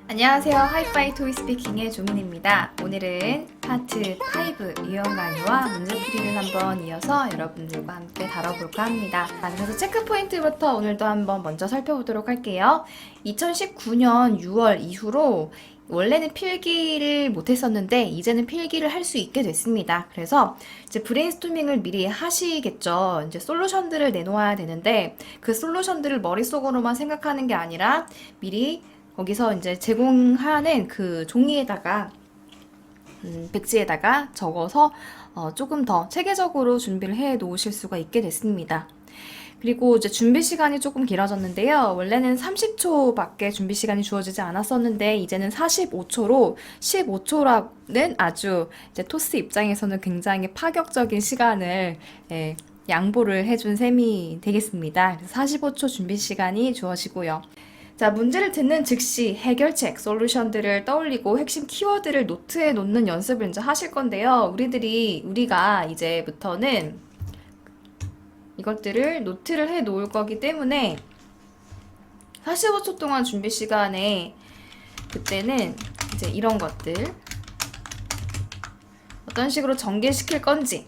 안녕하세요. 하이파이 토이 스피킹의 조민입니다. 오늘은 파트 5 유형 강의와 문제풀이를 한번 이어서 여러분들과 함께 다뤄볼까 합니다. 그래서 체크 포인트부터 오늘도 한번 먼저 살펴보도록 할게요. 2019년 6월 이후로 원래는 필기를 못했었는데 이제는 필기를 할 수 있게 됐습니다. 그래서 이제 브레인스토밍을 미리 하시겠죠. 이제 솔루션들을 내놓아야 되는데 그 솔루션들을 머릿속으로만 생각하는 게 아니라 미리 거기서 이제 제공하는 그 종이에다가 백지에다가 적어서 조금 더 체계적으로 준비를 해 놓으실 수가 있게 됐습니다. 그리고 이제 준비 시간이 조금 길어졌는데요. 원래는 30초밖에 준비 시간이 주어지지 않았었는데 이제는 45초로 15초라는 아주 이제 토스 입장에서는 굉장히 파격적인 시간을 양보를 해준 셈이 되겠습니다. 그래서 45초 준비 시간이 주어지고요. 자, 문제를 듣는 즉시 해결책, 솔루션들을 떠올리고 핵심 키워드를 노트에 놓는 연습을 이제 하실 건데요. 우리가 이제부터는 이것들을 노트를 해 놓을 거기 때문에 45초 동안 준비 시간에 그때는 이제 이런 것들 어떤 식으로 전개시킬 건지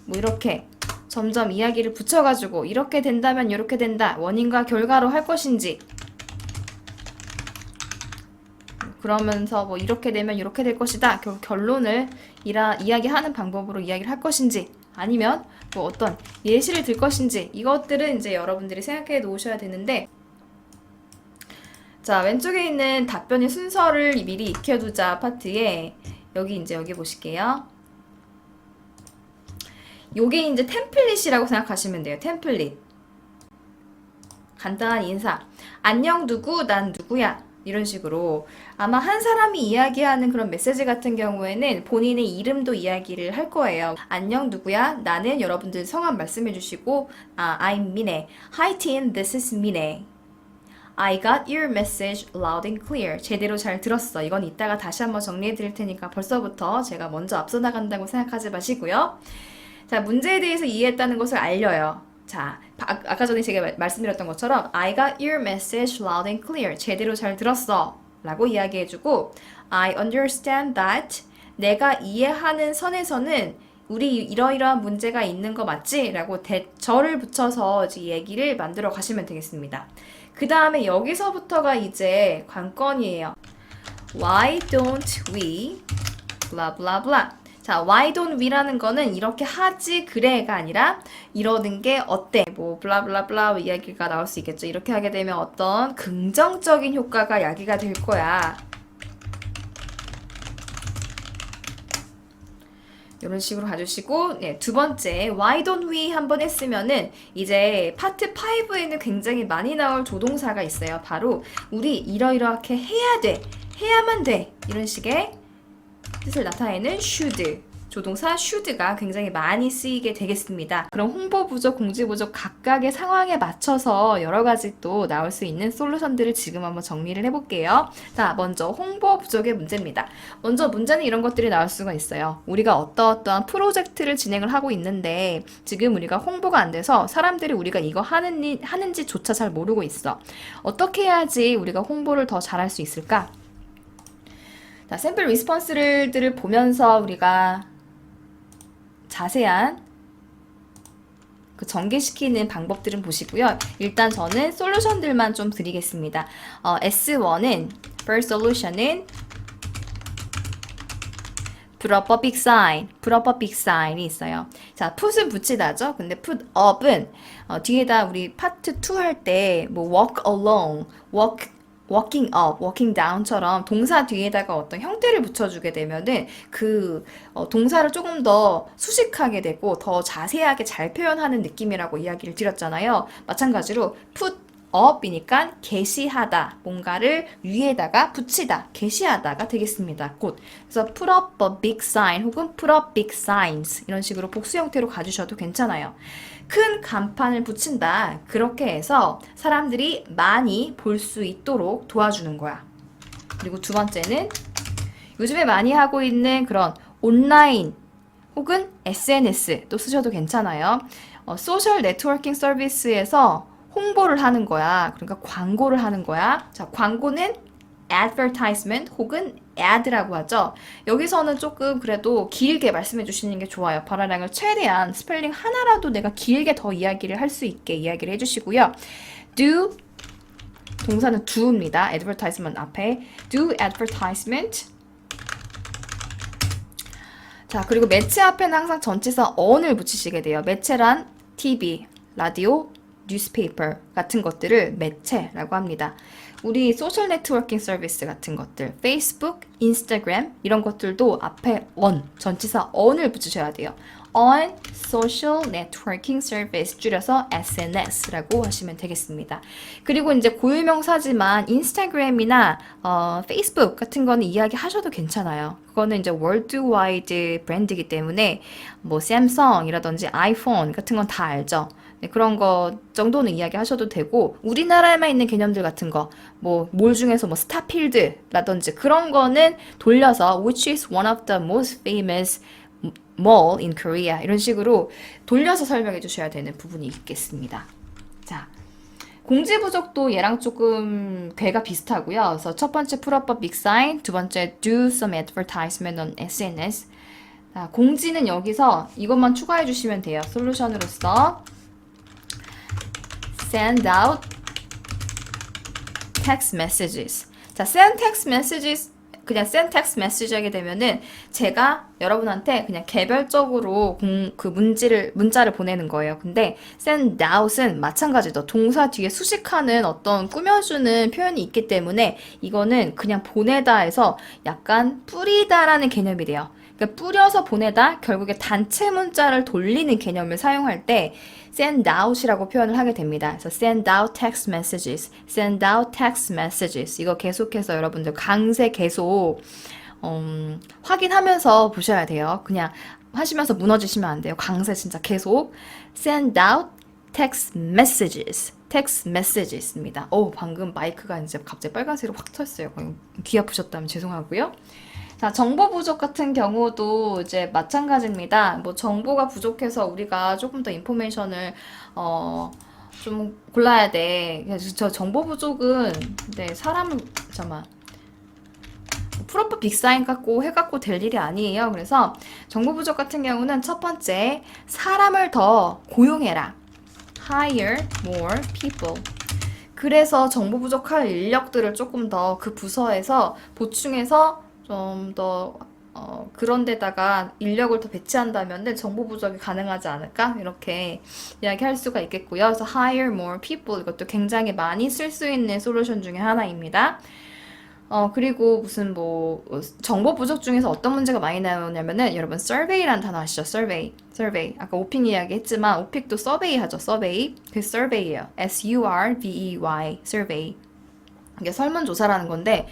뭐 이렇게 점점 이야기를 붙여가지고 이렇게 된다면 이렇게 된다, 원인과 결과로 할 것인지 그러면서 뭐 이렇게 되면 이렇게 될 것이다. 결론을 이야기하는 방법으로 이야기를 할 것인지 아니면 뭐 어떤 예시를 들 것인지 이것들은 이제 여러분들이 생각해 놓으셔야 되는데 자, 왼쪽에 있는 답변의 순서를 미리 익혀두자 파트에 여기 보실게요. 요게 이제 템플릿이라고 생각하시면 돼요. 템플릿. 간단한 인사. 안녕 누구, 난 누구야. 이런 식으로 아마 한 사람이 이야기하는 그런 메시지 같은 경우에는 본인의 이름도 이야기를 할 거예요. 안녕 누구야? 나는 여러분들 성함 말씀해 주시고 I'm Mine. Hi team, this is Mine. I got your message loud and clear. 제대로 잘 들었어. 이건 이따가 다시 한번 정리해 드릴 테니까 벌써부터 제가 먼저 앞서 나간다고 생각하지 마시고요. 자, 문제에 대해서 이해했다는 것을 알려요. 자, 아까 전에 제가 말씀드렸던 것처럼 I got your message loud and clear. 제대로 잘 들었어. 라고 이야기해주고 I understand that. 내가 이해하는 선에서는 우리 이러이러한 문제가 있는 거 맞지? 라고 대절을 붙여서 이제 얘기를 만들어 가시면 되겠습니다. 그 다음에 여기서부터가 이제 관건이에요. Why don't we blah blah blah. 자, why don't we라는 거는 이렇게 하지 그래가 아니라 이러는 게 어때? 뭐 블라블라블라 이야기가 나올 수 있겠죠. 이렇게 하게 되면 어떤 긍정적인 효과가 야기가 될 거야. 이런 식으로 가주시고 두 번째 why don't we 한번 했으면은 이제 파트 5에는 굉장히 많이 나올 조동사가 있어요. 바로 우리 이러이러하게 해야 돼. 해야만 돼. 이런 식의 뜻을 나타내는 should, 조동사 should가 굉장히 많이 쓰이게 되겠습니다. 그럼 홍보 부족, 공지 부족 각각의 상황에 맞춰서 여러 가지 또 나올 수 있는 솔루션들을 지금 한번 정리를 해볼게요. 자, 먼저 홍보 부족의 문제입니다. 먼저 문제는 이런 것들이 나올 수가 있어요. 우리가 어떠한 프로젝트를 진행을 하고 있는데 지금 우리가 홍보가 안 돼서 사람들이 우리가 이거 하는지조차 잘 모르고 있어. 어떻게 해야지 우리가 홍보를 더 잘할 수 있을까? 자, 샘플 리스폰스들을 보면서 우리가 자세한 그 전개시키는 방법들은 보시고요. 일단 저는 솔루션들만 좀 드리겠습니다. S1은 first solution은 put up a big sign, put up a big sign이 있어요. 자, put은 붙이다죠. 근데 put up은 뒤에다 우리 파트 2 할 때 뭐 walk along, walking up, walking down처럼 동사 뒤에다가 어떤 형태를 붙여주게 되면은 그 동사를 조금 더 수식하게 되고 더 자세하게 잘 표현하는 느낌이라고 이야기를 드렸잖아요. 마찬가지로 put up이니까 게시하다, 뭔가를 위에다가 붙이다, 게시하다가 되겠습니다. 곧 그래서 put up a big sign 혹은 put up big signs 이런 식으로 복수 형태로 가주셔도 괜찮아요. 큰 간판을 붙인다. 그렇게 해서 사람들이 많이 볼 수 있도록 도와주는 거야. 그리고 두 번째는 요즘에 많이 하고 있는 그런 온라인 혹은 SNS도 쓰셔도 괜찮아요. 소셜 네트워킹 서비스에서 홍보를 하는 거야. 그러니까 광고를 하는 거야. 자, 광고는 advertisement 혹은 ad라고 하죠. 여기서는 조금 그래도 길게 말씀해 주시는 게 좋아요. 발화량을 최대한 스펠링 하나라도 내가 길게 더 이야기를 할 수 있게 이야기를 해주시고요. do 동사는 do입니다. advertisement 앞에 do advertisement. 자, 그리고 매체 앞에는 항상 전치사 on을 붙이시게 돼요. 매체란 TV, 라디오, 뉴스페이퍼 같은 것들을 매체라고 합니다. 우리 소셜 네트워킹 서비스 같은 것들, 페이스북, 인스타그램 이런 것들도 앞에 on, 전치사 on을 붙이셔야 돼요. on social networking service 줄여서 SNS라고 하시면 되겠습니다. 그리고 이제 고유명사지만 인스타그램이나 페이스북 같은 거는 이야기하셔도 괜찮아요. 그거는 이제 월드와이드 브랜드이기 때문에 뭐 샘성이라든지 아이폰 같은 건 다 알죠. 네, 그런 거 정도는 이야기하셔도 되고 우리나라에만 있는 개념들 같은 거 뭐 몰 중에서 뭐 스타필드라든지 그런 거는 돌려서 which is one of the most famous mall in Korea 이런 식으로 돌려서 설명해 주셔야 되는 부분이 있겠습니다. 자, 공지 부족도 얘랑 조금 궤가 비슷하고요. 그래서 첫 번째 풀어법 big sign, 두 번째 do some advertisement on SNS. 자, 공지는 여기서 이것만 추가해 주시면 돼요. 솔루션으로서 send out text messages. 자, send text messages 그냥 send text message 하게 되면은 제가 여러분한테 그냥 개별적으로 그 문자를 보내는 거예요. 근데 send out은 마찬가지죠. 동사 뒤에 수식하는 어떤 꾸며주는 표현이 있기 때문에 이거는 그냥 보내다 해서 약간 뿌리다라는 개념이 돼요. 그러니까 뿌려서 보내다 결국에 단체 문자를 돌리는 개념을 사용할 때 send out이라고 표현을 하게 됩니다. 그래서 send out text messages, send out text messages 이거 계속해서 여러분들 강세 계속 확인하면서 보셔야 돼요. 그냥 하시면서 무너지시면 안 돼요. 강세 진짜 계속 send out text messages, text messages입니다. 방금 마이크가 이제 갑자기 빨간색으로 확 쳤어요. 귀 아프셨다면 죄송하고요. 자, 정보 부족 같은 경우도 이제 마찬가지입니다. 뭐 정보가 부족해서 우리가 조금 더 인포메이션을 좀 골라야 돼. 그래서 저 정보 부족은 사람을 잠깐만 풀어법 빅사인 갖고 해갖고 될 일이 아니에요. 그래서 정보 부족 같은 경우는 첫 번째 사람을 더 고용해라. Hire more people. 그래서 정보 부족할 인력들을 조금 더 그 부서에서 보충해서 좀 더 그런 데다가 인력을 더 배치한다면 정보 부족이 가능하지 않을까? 이렇게 이야기할 수가 있겠고요. 그래서 hire more people 이것도 굉장히 많이 쓸 수 있는 솔루션 중에 하나입니다. 그리고 무슨 뭐 정보 부족 중에서 어떤 문제가 많이 나오냐면은 여러분 survey라는 단어 아시죠? survey. 아까 오픽 이야기 했지만 오픽도 survey 하죠. survey. 그 survey예요. survey. survey. 이게 설문조사라는 건데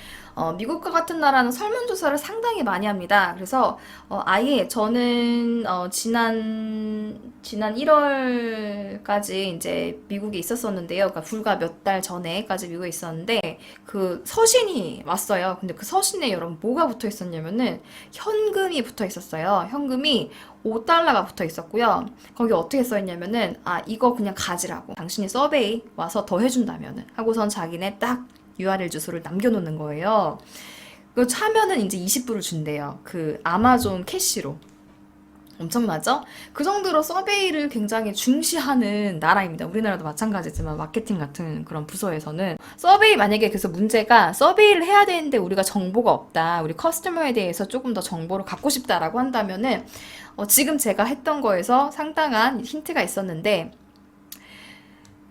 미국과 같은 나라는 설문조사를 상당히 많이 합니다. 그래서 아예 저는 지난 1월까지 이제 미국에 있었었는데요. 그러니까 불과 몇 달 전에까지 미국에 있었는데 그 서신이 왔어요. 근데 그 서신에 여러분 뭐가 붙어 있었냐면은 현금이 붙어 있었어요. 현금이 $5가 붙어 있었고요. 거기 어떻게 써 있냐면은 이거 그냥 가지라고. 당신이 서베이 와서 더 해준다면은 하고선 자기네 딱 URL 주소를 남겨놓는 거예요. 그거 차면은 이제 20불을 준대요. 그 아마존 캐시로. 엄청나죠? 그 정도로 서베이를 굉장히 중시하는 나라입니다. 우리나라도 마찬가지지만 마케팅 같은 그런 부서에서는 서베이 만약에 그래서 문제가 서베이를 해야 되는데 우리가 정보가 없다. 우리 커스터머에 대해서 조금 더 정보를 갖고 싶다라고 한다면은 지금 제가 했던 거에서 상당한 힌트가 있었는데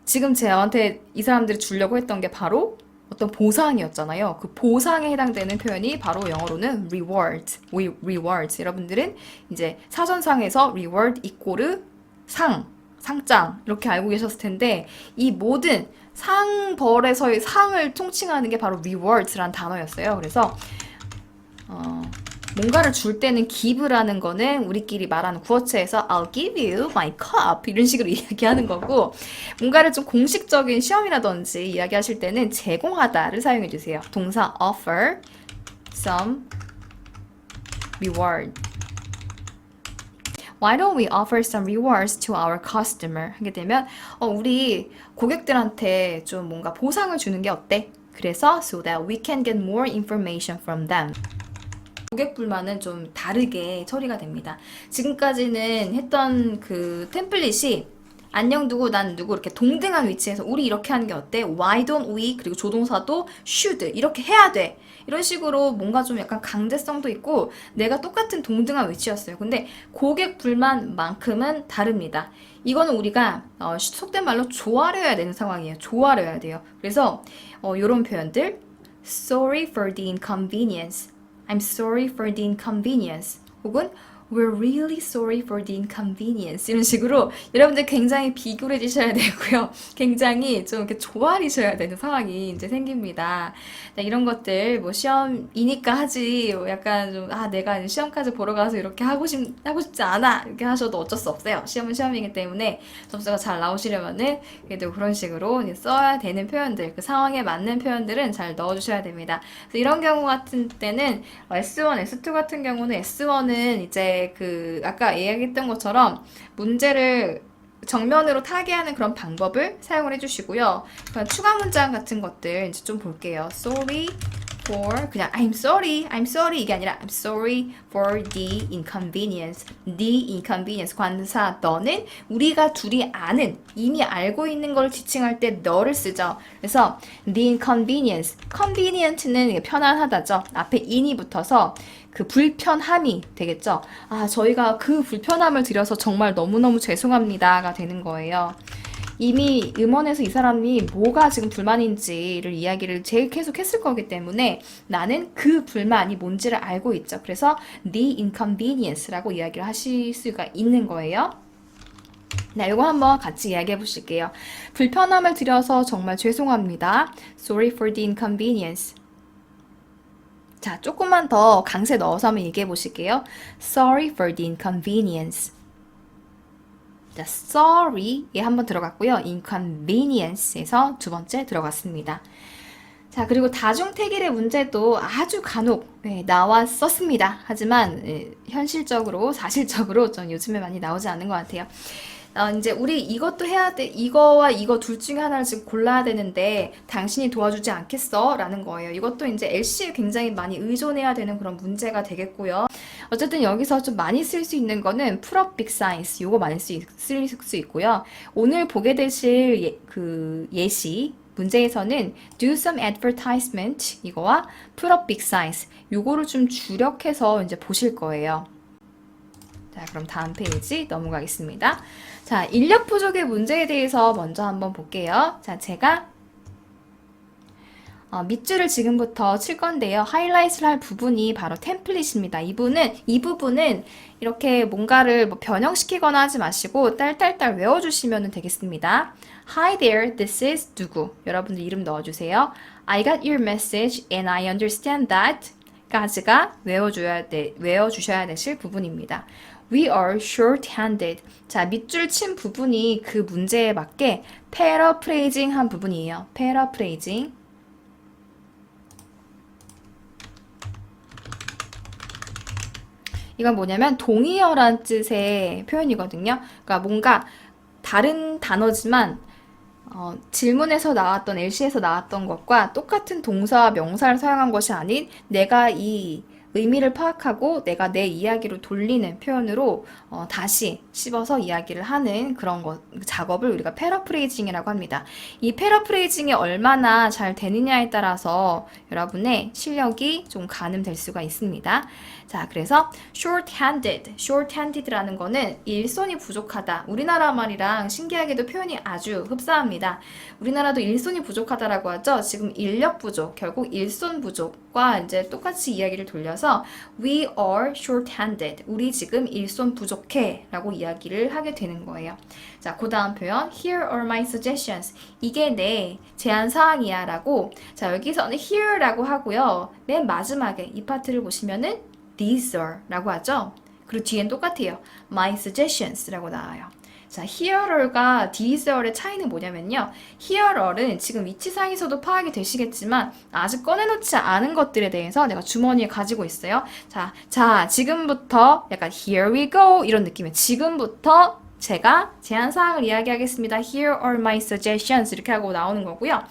지금 저한테 이 사람들이 주려고 했던 게 바로 어떤 보상이었잖아요. 그 보상에 해당되는 표현이 바로 영어로는 rewards. 여러분들은 이제 사전상에서 reward 이꼬르 상장 이렇게 알고 계셨을 텐데 이 모든 상벌에서의 상을 통칭하는 게 바로 rewards라는 단어였어요. 그래서 뭔가를 줄 때는 give라는 거는 우리끼리 말하는 구어체에서 I'll give you my cup 이런 식으로 이야기하는 거고 뭔가를 좀 공식적인 시험이라든지 이야기하실 때는 제공하다를 사용해 주세요. 동사 offer some reward. Why don't we offer some rewards to our customer? 하게 되면 우리 고객들한테 좀 뭔가 보상을 주는 게 어때? 그래서 so that we can get more information from them. 고객 불만은 좀 다르게 처리가 됩니다. 지금까지는 했던 그 템플릿이 안녕 누구 난 누구 이렇게 동등한 위치에서 우리 이렇게 하는 게 어때? Why don't we? 그리고 조동사도 should 이렇게 해야 돼. 이런 식으로 뭔가 좀 약간 강제성도 있고 내가 똑같은 동등한 위치였어요. 근데 고객 불만만큼은 다릅니다. 이거는 우리가 속된 말로 조아려야 되는 상황이에요. 조아려야 돼요. 그래서 이런 표현들 Sorry for the inconvenience. I'm sorry for the inconvenience. 혹은 We're really sorry for the inconvenience. 이런 식으로 여러분들 굉장히 비굴해지셔야 되고요. 굉장히 좀 이렇게 조아리셔야 되는 상황이 이제 생깁니다. 네, 이런 것들 뭐 시험이니까 하지 약간 좀 내가 시험까지 보러 가서 이렇게 하고 싶지 않아 이렇게 하셔도 어쩔 수 없어요. 시험은 시험이기 때문에 점수가 잘 나오시려면은 그래도 그런 식으로 써야 되는 표현들 그 상황에 맞는 표현들은 잘 넣어주셔야 됩니다. 그래서 이런 경우 같은 때는 S1, S2 같은 경우는 S1은 이제 그 아까 이야기했던 것처럼 문제를 정면으로 타개하는 그런 방법을 사용을 해주시고요. 추가 문장 같은 것들 이제 좀 볼게요. Sorry for 그냥 I'm sorry 이게 아니라 I'm sorry for the inconvenience. The inconvenience 관사 너는 우리가 둘이 아는 이미 알고 있는 걸 지칭할 때 너를 쓰죠. 그래서 the inconvenience, convenient는 편안하다죠. 앞에 in이 붙어서 그 불편함이 되겠죠. 저희가 그 불편함을 드려서 정말 너무너무 죄송합니다가 되는 거예요. 이미 음원에서 이 사람이 뭐가 지금 불만인지를 이야기를 제일 계속 했을 거기 때문에 나는 그 불만이 뭔지를 알고 있죠. 그래서 the inconvenience라고 이야기를 하실 수가 있는 거예요. 네, 이거 한번 같이 이야기해 보실게요. 불편함을 드려서 정말 죄송합니다. Sorry for the inconvenience. 자, 조금만 더 강세 넣어서 한번 얘기해 보실게요. Sorry for the inconvenience. 자, sorry에 한번 들어갔고요. inconvenience에서 두 번째 들어갔습니다. 자, 그리고 다중택일의 문제도 아주 간혹 나왔었습니다. 하지만 현실적으로, 사실적으로 좀 요즘에 많이 나오지 않는 것 같아요. 이제 우리 이것도 해야 돼. 이거와 이거 둘 중에 하나를 지금 골라야 되는데 당신이 도와주지 않겠어? 라는 거예요. 이것도 이제 LC에 굉장히 많이 의존해야 되는 그런 문제가 되겠고요. 어쨌든 여기서 좀 많이 쓸 수 있는 거는 Put up big signs. 요거 많이 쓸 수 있고요. 오늘 보게 되실 예시 문제에서는 do some advertisement 이거와 put up big signs 요거를 좀 주력해서 이제 보실 거예요. 자, 그럼 다음 페이지 넘어가겠습니다. 자, 인력 부족의 문제에 대해서 먼저 한번 볼게요. 자, 제가 밑줄을 지금부터 칠 건데요. 하이라이트를 할 부분이 바로 템플릿입니다. 이 부분은 이렇게 뭔가를 변형시키거나 하지 마시고 딸딸딸 외워주시면 되겠습니다. Hi there, this is 누구. 여러분들 이름 넣어주세요. I got your message and I understand that 까지가 외워주셔야 되실 부분입니다. We are short-handed. 자, 밑줄 친 부분이 그 문제에 맞게 paraphrasing 한 부분이에요. paraphrasing. 이건 뭐냐면 동의어란 뜻의 표현이거든요. 그러니까 뭔가 다른 단어지만 질문에서 나왔던 LC에서 나왔던 것과 똑같은 동사와 명사를 사용한 것이 아닌 내가 이 의미를 파악하고 내가 내 이야기로 돌리는 표현으로 다시 씹어서 이야기를 하는 그런 작업을 우리가 패러프레이징이라고 합니다. 이 패러프레이징이 얼마나 잘 되느냐에 따라서 여러분의 실력이 좀 가늠될 수가 있습니다. 자, 그래서 short-handed라는 거는 일손이 부족하다. 우리나라 말이랑 신기하게도 표현이 아주 흡사합니다. 우리나라도 일손이 부족하다라고 하죠. 지금 인력 부족, 결국 일손 부족과 이제 똑같이 이야기를 돌려서 we are short-handed. 우리 지금 일손 부족해 라고 이야기를 하게 되는 거예요. 자, 그 다음 표현 here are my suggestions. 이게 내 제안 사항이야 라고. 자, 여기서는 here 라고 하고요. 맨 마지막에 이 파트를 보시면은 these are 라고 하죠. 그리고 뒤엔 똑같아요. my suggestions 라고 나와요. 자, here가 these are의 차이는 뭐냐면요. here는 지금 위치상에서도 파악이 되시겠지만 아직 꺼내놓지 않은 것들에 대해서 내가 주머니에 가지고 있어요. 자, 지금부터 약간 here we go 이런 느낌이에요. 지금부터 제가 제안사항을 이야기하겠습니다. Here are my suggestions 이렇게 하고 나오는 거고요.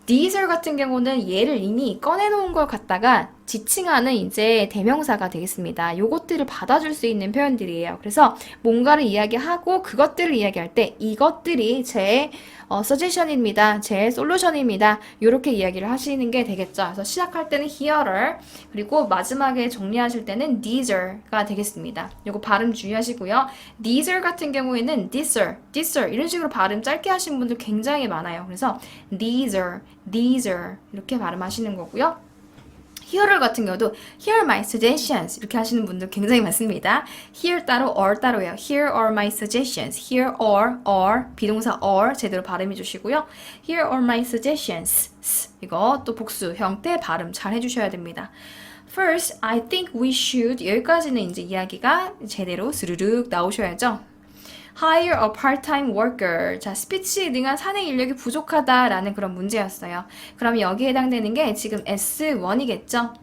These 같은 경우는 얘를 이미 꺼내놓은 걸 갖다가 지칭하는 이제 대명사가 되겠습니다. 요것들을 받아줄 수 있는 표현들이에요. 그래서 뭔가를 이야기하고 그것들을 이야기할 때 이것들이 제 suggestion입니다. 제 솔루션입니다. 이렇게 이야기를 하시는 게 되겠죠. 그래서 시작할 때는 here를 그리고 마지막에 정리하실 때는 these가 되겠습니다. 요거 발음 주의하시고요. these 같은 경우에는 this 이런 식으로 발음 짧게 하시는 분들 굉장히 많아요. 그래서 these 이렇게 발음하시는 거고요. here를 같은 경우도 here are my suggestions 이렇게 하시는 분들 굉장히 많습니다. here 따로 or 따로예요. here are my suggestions. here are 비동사 are 제대로 발음해 주시고요. here are my suggestions. 이거 또 복수 형태 발음 잘 해주셔야 됩니다. First, I think we should 여기까지는 이제 이야기가 제대로 스르륵 나오셔야죠. Hire a part-time worker. 자, 스피치 능한 사내 인력이 부족하다라는 그런 문제였어요. 그럼 여기에 해당되는 게 지금 S1이겠죠?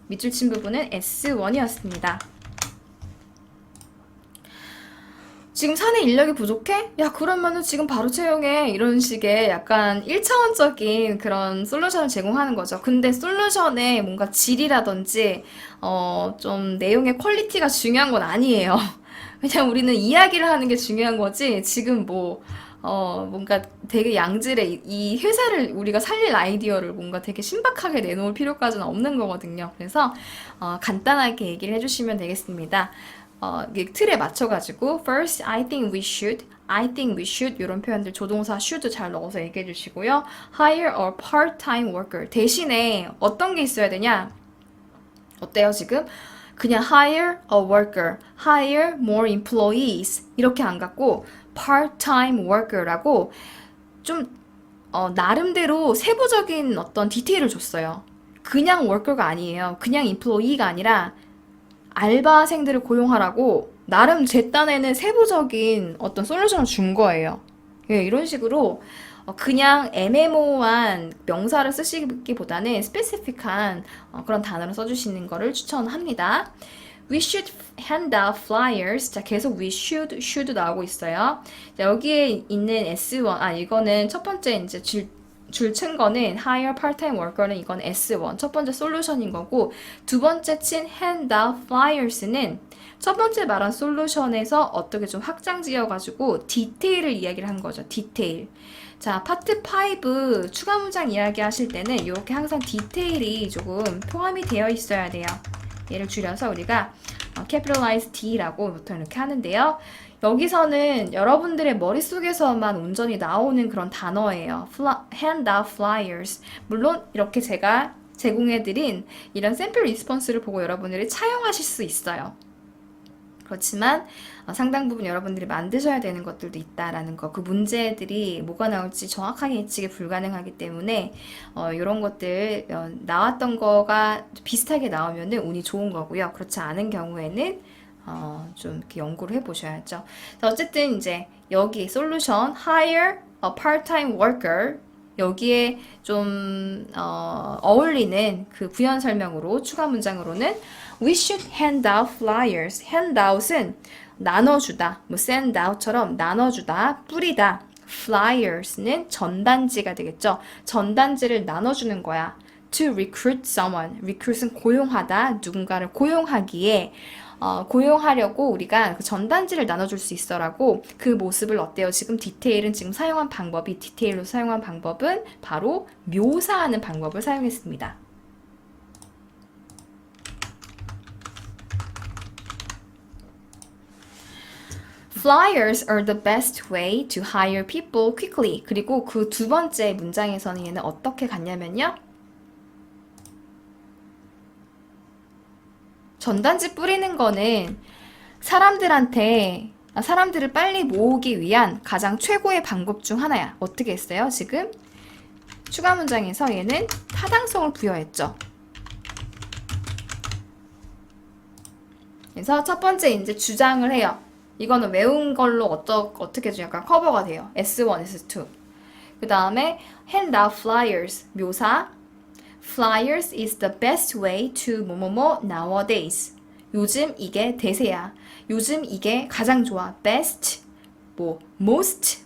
밑줄 친 부분은 S1이었습니다. 지금 사내 인력이 부족해? 야, 그러면은 지금 바로 채용해. 이런 식의 약간 1차원적인 그런 솔루션을 제공하는 거죠. 근데 솔루션의 뭔가 질이라든지, 좀 내용의 퀄리티가 중요한 건 아니에요. 그냥 우리는 이야기를 하는 게 중요한 거지, 지금 뭔가 되게 양질의 이 회사를 우리가 살릴 아이디어를 뭔가 되게 신박하게 내놓을 필요까지는 없는 거거든요. 그래서, 간단하게 얘기를 해주시면 되겠습니다. 이 틀에 맞춰가지고 first, I think we should 이런 표현들 조동사 should 잘 넣어서 얘기해 주시고요. hire a part-time worker 대신에 어떤 게 있어야 되냐? 어때요 지금? 그냥 hire a worker, hire more employees 이렇게 안 갖고 part-time worker라고 좀 나름대로 세부적인 어떤 디테일을 줬어요. 그냥 worker가 아니에요. 그냥 employee가 아니라 알바생들을 고용하라고 나름 제 딴에는 세부적인 어떤 솔루션을 준 거예요. 예, 이런 식으로 그냥 애매모호한 명사를 쓰시기보다는 스페시픽한 그런 단어를 써주시는 거를 추천합니다. We should hand out flyers. 자, 계속 we should 나오고 있어요. 자, 여기에 있는 S1, 이거는 첫 번째 이제 줄친 거는 hire part-time worker는 이건 S1 첫 번째 솔루션인 거고 두 번째 친 hand out flyers는 첫 번째 말한 솔루션에서 어떻게 좀 확장 지어가지고 디테일을 이야기를 한 거죠. 디테일. 자, 파트 5 추가 문장 이야기 하실 때는 이렇게 항상 디테일이 조금 포함이 되어 있어야 돼요. 얘를 줄여서 우리가 capitalize D라고 보통 이렇게 하는데요. 여기서는 여러분들의 머릿속에서만 온전히 나오는 그런 단어예요. hand out flyers. 물론 이렇게 제가 제공해드린 이런 샘플 리스폰스를 보고 여러분들이 차용하실 수 있어요. 그렇지만 상당 부분 여러분들이 만드셔야 되는 것들도 있다라는 거. 그 문제들이 뭐가 나올지 정확하게 예측이 불가능하기 때문에 이런 것들 나왔던 거가 비슷하게 나오면은 운이 좋은 거고요. 그렇지 않은 경우에는 좀 이렇게 연구를 해보셔야죠. 어쨌든 이제 여기 솔루션 hire a part-time worker 여기에 좀 어울리는 그 부연 설명으로 추가 문장으로는 We should hand out flyers. hand out은 나눠주다, 뭐 send out처럼 나눠주다, 뿌리다. flyers는 전단지가 되겠죠. 전단지를 나눠주는 거야. To recruit someone. recruit은 고용하다, 누군가를 고용하기에 고용하려고 우리가 그 전단지를 나눠줄 수 있어라고 그 모습을 어때요? 지금 디테일은 지금 사용한 방법이 디테일로 사용한 방법은 바로 묘사하는 방법을 사용했습니다. Flyers are the best way to hire people quickly. 그리고 그 두 번째 문장에서는 얘는 어떻게 갔냐면요. 전단지 뿌리는 거는 사람들을 빨리 모으기 위한 가장 최고의 방법 중 하나야. 어떻게 했어요? 지금 추가 문장에서 얘는 타당성을 부여했죠. 그래서 첫 번째 이제 주장을 해요. 이거는 외운 걸로 어떻게 좀 약간 커버가 돼요. S1, S2. 그 다음에 hand out flyers, 묘사. Flyers is the best way to 뭐뭐뭐 nowadays. 요즘 이게 대세야. 요즘 이게 가장 좋아. Best 뭐 most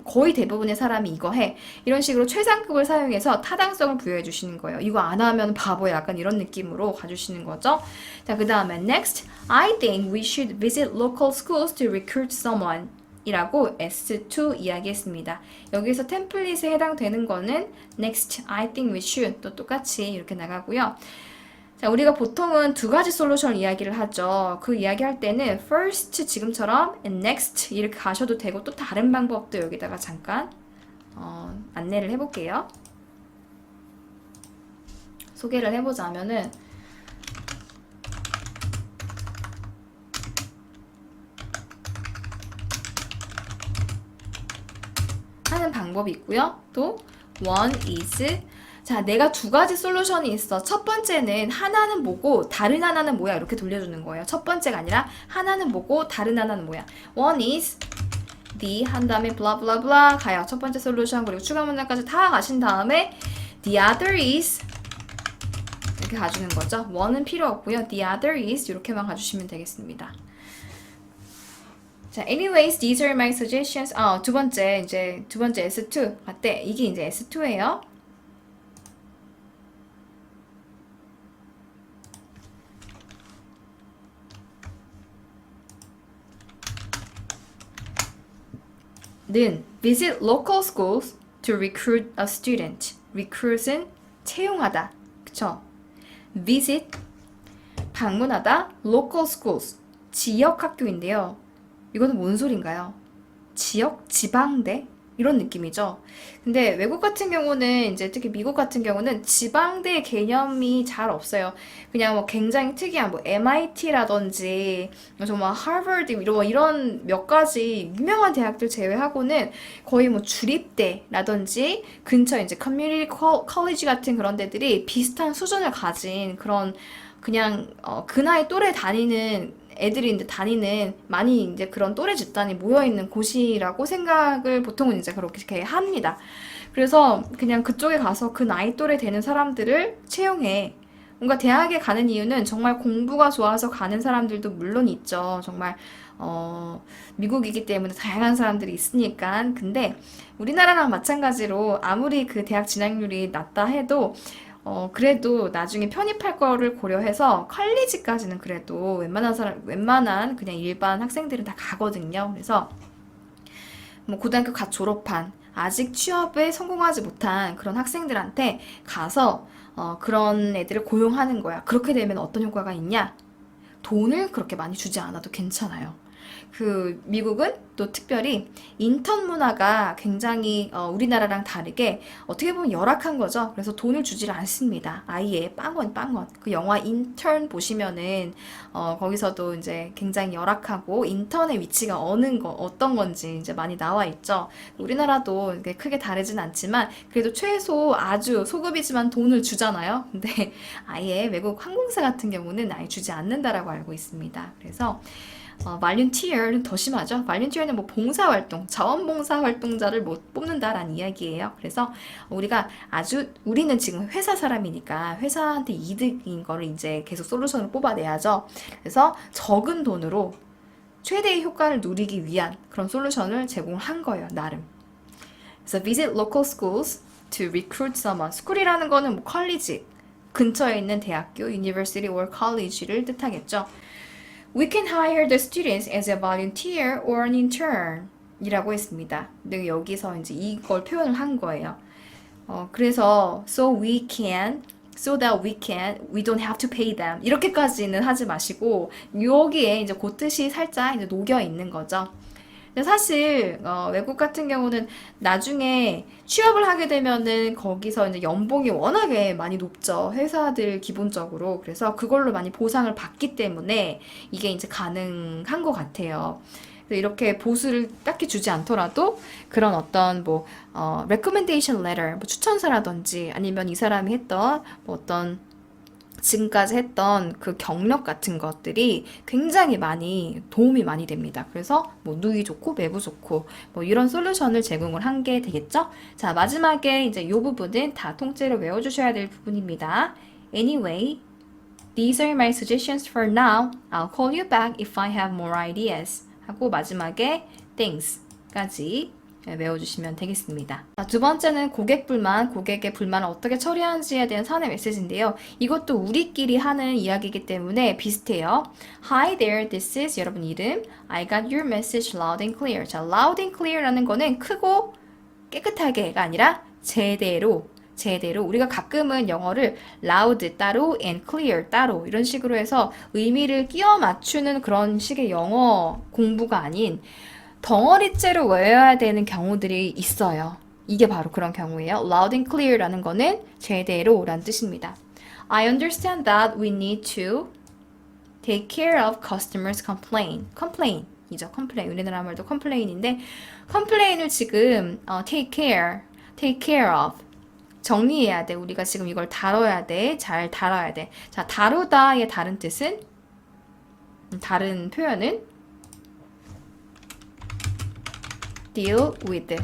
거의 대부분의 사람이 이거 해. 이런 식으로 최상급을 사용해서 타당성을 부여해 주시는 거예요. 이거 안 하면 바보야. 약간 이런 느낌으로 가주시는 거죠. 자, 그 다음에 next, I think we should visit local schools to recruit someone. 이라고 S2 이야기했습니다. 여기서 템플릿에 해당되는 거는 next, I think we should 또 똑같이 이렇게 나가고요. 자, 우리가 보통은 두 가지 솔루션 이야기를 하죠. 그 이야기 할 때는 first 지금처럼 and next 이렇게 가셔도 되고 또 다른 방법도 여기다가 잠깐 안내를 해볼게요. 소개를 해보자면은 하는 방법이 있고요. 또 one is 자, 내가 두 가지 솔루션이 있어. 첫 번째는 하나는 뭐고 다른 하나는 뭐야 이렇게 돌려주는 거예요. 첫 번째가 아니라 하나는 뭐고 다른 하나는 뭐야. One is the 한 다음에 blah blah blah 가요. 첫 번째 솔루션 그리고 추가 문장까지 다 가신 다음에 the other is 이렇게 가주는 거죠. one은 필요 없고요. the other is 이렇게만 가주시면 되겠습니다. 자, anyways, these are my suggestions. 두 번째 S2 같대. 이게 이제 S2예요. 는 visit local schools to recruit a student. recruit은 채용하다. 그쵸? visit 방문하다 local schools 지역 학교인데요. 이거는 뭔 소린가요? 지역, 지방대 이런 느낌이죠. 근데 외국 같은 경우는 이제 특히 미국 같은 경우는 지방대 개념이 잘 없어요. 그냥 뭐 굉장히 특이한 뭐 MIT라든지 정말 하버드 이런 몇 가지 유명한 대학들 제외하고는 거의 뭐 주립대라든지 근처 이제 커뮤니티 컬리지 같은 그런 데들이 비슷한 수준을 가진 그런 그냥 그 나이 또래 다니는 애들이 이제 다니는 많이 이제 그런 또래 집단이 모여 있는 곳이라고 생각을 보통은 이제 그렇게 합니다. 그래서 그냥 그쪽에 가서 그 나이 또래 되는 사람들을 채용해. 뭔가 대학에 가는 이유는 정말 공부가 좋아서 가는 사람들도 물론 있죠. 정말 미국이기 때문에 다양한 사람들이 있으니까. 근데 우리나라랑 마찬가지로 아무리 그 대학 진학률이 낮다 해도 그래도 나중에 편입할 거를 고려해서 컬리지까지는 그래도 웬만한 그냥 일반 학생들은 다 가거든요. 그래서 뭐 고등학교 갓 졸업한 아직 취업에 성공하지 못한 그런 학생들한테 가서 그런 애들을 고용하는 거야. 그렇게 되면 어떤 효과가 있냐? 돈을 그렇게 많이 주지 않아도 괜찮아요. 그 미국은 또 특별히 인턴 문화가 굉장히 우리나라랑 다르게 어떻게 보면 열악한 거죠. 그래서 돈을 주지를 않습니다. 아예 빵원. 그 영화 인턴 보시면은 거기서도 이제 굉장히 열악하고 인턴의 위치가 어떤 건지 이제 많이 나와 있죠. 우리나라도 이게 크게 다르진 않지만 그래도 최소 아주 소급이지만 돈을 주잖아요. 근데 아예 외국 항공사 같은 경우는 아예 주지 않는다라고 알고 있습니다. 그래서 volunteer는 더 심하죠. volunteer는 뭐 봉사활동, 자원봉사 활동자를 못 뽑는다라는 이야기예요. 그래서 우리는 지금 회사 사람이니까 회사한테 이득인 거를 이제 계속 솔루션을 뽑아내야죠. 그래서 적은 돈으로 최대의 효과를 누리기 위한 그런 솔루션을 제공한 거예요, 나름. 그래서 visit local schools to recruit someone. school이라는 거는 뭐 컬리지, 근처에 있는 대학교, university or college를 뜻하겠죠. We can hire the students as a volunteer or an intern 이라고 했습니다. 근데 여기서 이제 이걸 표현을 한 거예요. 그래서 so that we don't have to pay them 이렇게까지는 하지 마시고 여기에 이제 그 뜻이 살짝 이제 녹여 있는 거죠. 근데 사실 외국 같은 경우는 나중에 취업을 하게 되면은 거기서 이제 연봉이 워낙에 많이 높죠. 회사들 기본적으로. 그래서 그걸로 많이 보상을 받기 때문에 이게 이제 가능한 것 같아요. 이렇게 보수를 딱히 주지 않더라도 그런 어떤 뭐 recommendation letter, 뭐 추천서라든지 아니면 이 사람이 했던 뭐 어떤 지금까지 했던 그 경력 같은 것들이 굉장히 많이 도움이 많이 됩니다. 그래서 뭐 누이 좋고 매부 좋고 뭐 이런 솔루션을 제공을 한 게 되겠죠? 자, 마지막에 이제 이 부분은 다 통째로 외워주셔야 될 부분입니다. Anyway, these are my suggestions for now. I'll call you back if I have more ideas. 하고 마지막에 things까지 외워주시면 되겠습니다. 두 번째는 고객의 불만을 어떻게 처리하는지에 대한 사내 메시지인데요. 이것도 우리끼리 하는 이야기이기 때문에 비슷해요. Hi there, this is 여러분 이름. I got your message loud and clear. 자, loud and clear라는 거는 크고 깨끗하게가 아니라 제대로 우리가 가끔은 영어를 loud 따로 and clear 따로 이런 식으로 해서 의미를 끼워 맞추는 그런 식의 영어 공부가 아닌 덩어리째로 외워야 되는 경우들이 있어요. 이게 바로 그런 경우예요. loud and clear라는 거는 제대로 라는 뜻입니다. I understand that we need to take care of customers' complaint 이죠. complain. 우리나라 말도 complain인데 complain을 지금 take care of 정리해야 돼. 우리가 지금 이걸 다뤄야 돼. 잘 다뤄야 돼. 자, 다루다의 다른 뜻은 다른 표현은 deal with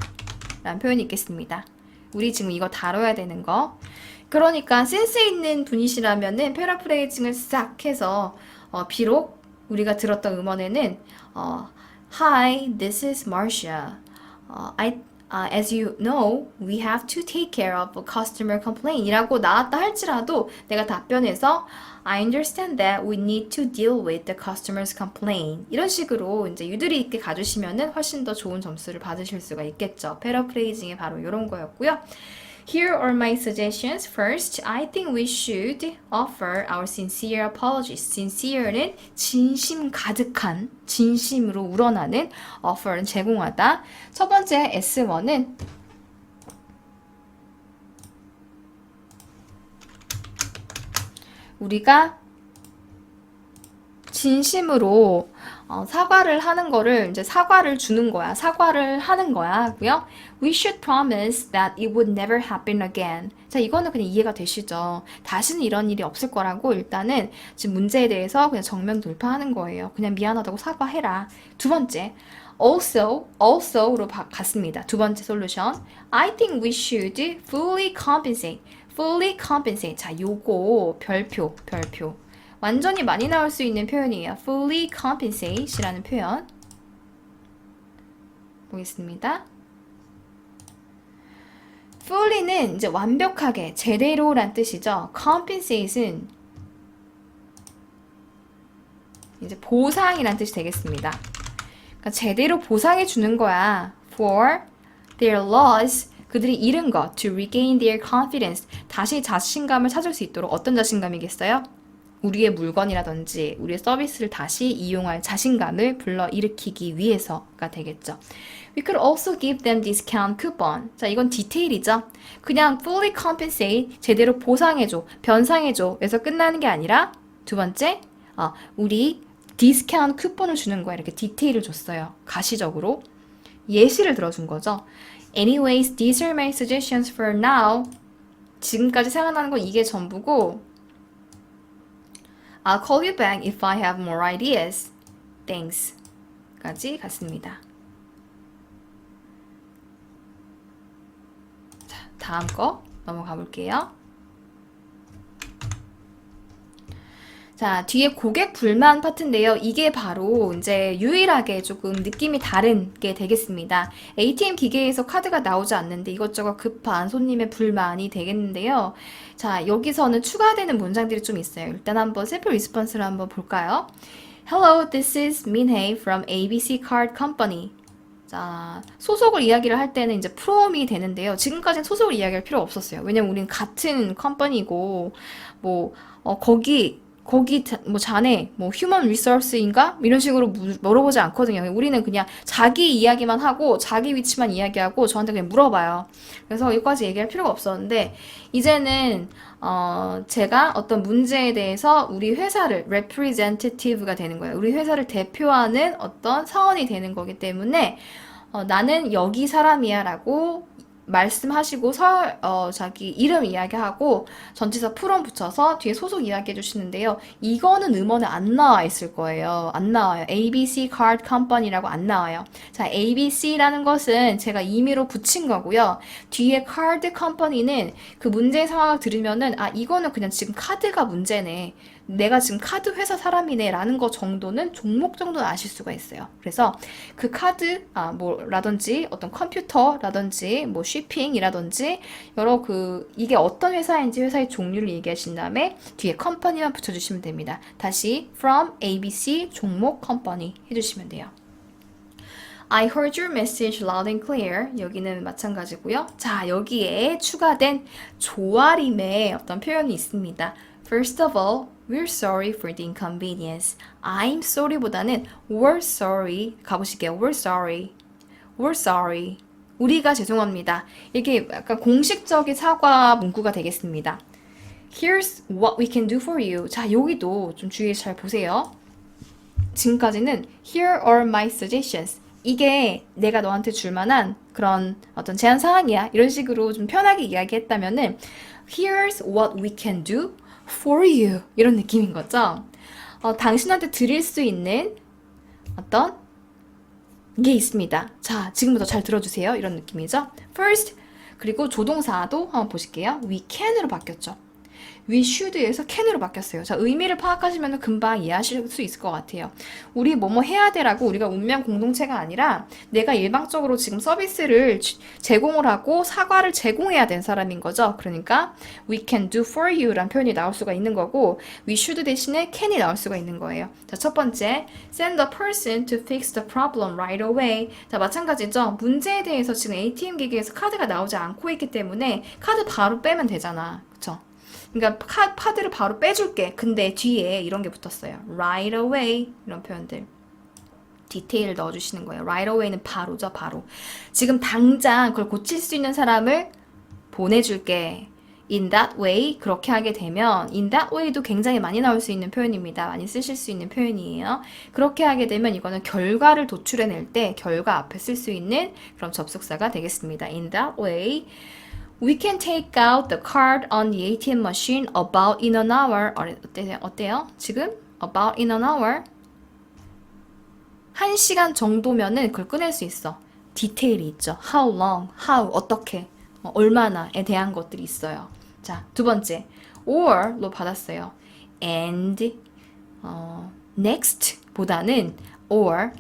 라는 표현이 있겠습니다. 우리 지금 이거 다뤄야 되는 거. 그러니까 센스 있는 분이시라면은 패러프레이징을 싹 해서 비록 우리가 들었던 음원에는 Hi, this is Marcia. As you know, we have to take care of a customer complaint 이라고 나왔다 할지라도 내가 답변해서 I understand that we need to deal with the customer's complaint 이런 식으로 이제 유두리 있게 가주시면은 훨씬 더 좋은 점수를 받으실 수가 있겠죠. 패러프레이징이 바로 이런 거였고요. Here are my suggestions. First, I think we should offer our sincere apologies. Sincere는 진심 가득한, 진심으로 우러나는, offer는 제공하다. 첫 번째 S1은 우리가 진심으로 사과를 하는 거를 이제 사과를 주는 거야. 사과를 하는 거야. 고요. We should promise that it would never happen again. 자, 이거는 그냥 이해가 되시죠? 다시는 이런 일이 없을 거라고 일단은 지금 문제에 대해서 그냥 정면 돌파하는 거예요. 그냥 미안하다고 사과해라. 두 번째, also로 갔습니다. 두 번째 솔루션. I think we should fully compensate. fully compensate. 자, 요거 별표. 완전히 많이 나올 수 있는 표현이에요. fully compensate 이라는 표현. 보겠습니다. fully는 이제 완벽하게, 제대로란 뜻이죠. compensate은 이제 보상이란 뜻이 되겠습니다. 그러니까 제대로 보상해 주는 거야. for their loss. 그들이 잃은 것. to regain their confidence. 다시 자신감을 찾을 수 있도록. 어떤 자신감이겠어요? 우리의 물건이라든지 우리의 서비스를 다시 이용할 자신감을 불러일으키기 위해서가 되겠죠. We could also give them discount coupon. 자, 이건 디테일이죠. 그냥 fully compensate, 제대로 보상해줘, 변상해줘 에서 끝나는 게 아니라 두 번째, 우리 디스카운트 쿠폰을 주는 거야. 이렇게 디테일을 줬어요. 가시적으로. 예시를 들어준 거죠. Anyways, these are my suggestions for now. 지금까지 생각나는 건 이게 전부고 I'll call you back if I have more ideas. Thanks. 까지 갔습니다. 자, 다음 거 넘어가 볼게요. 자, 뒤에 고객 불만 파트인데요. 이게 바로 이제 유일하게 조금 느낌이 다른 게 되겠습니다. ATM 기계에서 카드가 나오지 않는데 이것저것 급한 손님의 불만이 되겠는데요. 자, 여기서는 추가되는 문장들이 좀 있어요. 일단 한번 샘플 리스폰스를 한번 볼까요? Hello, this is Min-hee from ABC Card Company. 자, 소속을 이야기를 할 때는 이제 프롬이 되는데요. 지금까지는 소속을 이야기할 필요 없었어요. 왜냐면 우린 같은 컴퍼니고 거기 뭐 자네 뭐 휴먼 리소스인가? 이런 식으로 물어보지 않거든요. 우리는 그냥 자기 이야기만 하고 자기 위치만 이야기하고 저한테 그냥 물어봐요. 그래서 여기까지 얘기할 필요가 없었는데 이제는 제가 어떤 문제에 대해서 우리 회사를 representative가 되는 거예요. 우리 회사를 대표하는 어떤 사원이 되는 거기 때문에 나는 여기 사람이야 라고 말씀하시고 자기 이름 이야기하고 전치사 프롬 붙여서 뒤에 소속 이야기해 주시는데요. 이거는 음원에 안 나와 있을 거예요. 안 나와요. ABC Card Company라고 안 나와요. 자, ABC라는 것은 제가 임의로 붙인 거고요. 뒤에 Card Company는 그 문제의 상황을 들으면은 아, 이거는 그냥 지금 카드가 문제네. 내가 지금 카드 회사 사람이네 라는 거 정도는 종목 정도는 아실 수가 있어요. 그래서 그 카드 라든지 어떤 컴퓨터라든지 뭐 쇼핑이라든지 여러 이게 어떤 회사인지 회사의 종류를 얘기하신 다음에 뒤에 컴퍼니만 붙여주시면 됩니다. 다시 from ABC 종목 컴퍼니 해주시면 돼요. I heard your message loud and clear. 여기는 마찬가지고요. 자, 여기에 추가된 조아림의 어떤 표현이 있습니다. First of all, we're sorry for the inconvenience. I'm sorry보다는 we're sorry 가보실게요. We're sorry. We're sorry. 우리가 죄송합니다. 이게 약간 공식적인 사과 문구가 되겠습니다. Here's what we can do for you. 자, 여기도 좀 주의해서 잘 보세요. 지금까지는 Here are my suggestions. 이게 내가 너한테 줄 만한 그런 어떤 제안 사항이야. 이런 식으로 좀 편하게 이야기했다면은 Here's what we can do for you. 이런 느낌인 거죠. 당신한테 드릴 수 있는 어떤 게 있습니다. 자, 지금부터 잘 들어주세요. 이런 느낌이죠. First, 그리고 조동사도 한번 보실게요. We can으로 바뀌었죠. We should에서 can으로 바뀌었어요. 자, 의미를 파악하시면 금방 이해하실 수 있을 것 같아요. 우리 뭐뭐 해야 돼라고 우리가 운명 공동체가 아니라 내가 일방적으로 지금 서비스를 제공을 하고 사과를 제공해야 된 사람인 거죠. 그러니까 we can do for you 라는 표현이 나올 수가 있는 거고 we should 대신에 can이 나올 수가 있는 거예요. 자, 첫 번째 send a person to fix the problem right away. 자, 마찬가지죠. 문제에 대해서 지금 ATM 기기에서 카드가 나오지 않고 있기 때문에 카드 바로 빼면 되잖아. 그쵸? 그러니까 카드를 바로 빼줄게. 근데 뒤에 이런 게 붙었어요. Right away 이런 표현들. 디테일 넣어주시는 거예요. Right away는 바로죠, 바로. 지금 당장 그걸 고칠 수 있는 사람을 보내줄게. In that way 그렇게 하게 되면 in that way도 굉장히 많이 나올 수 있는 표현입니다. 많이 쓰실 수 있는 표현이에요. 그렇게 하게 되면 이거는 결과를 도출해낼 때 결과 앞에 쓸 수 있는 그런 접속사가 되겠습니다. In that way We can take out the card on the ATM machine about in an hour. 어때요? 지금? About in an hour. 1시간 정도면은 그걸 꺼낼 수 있어. 디테일이 있죠. How long, how, 어떻게, 얼마나에 대한 것들이 있어요. 자, 두 번째. or로 받았어요. and, next 보다는 or,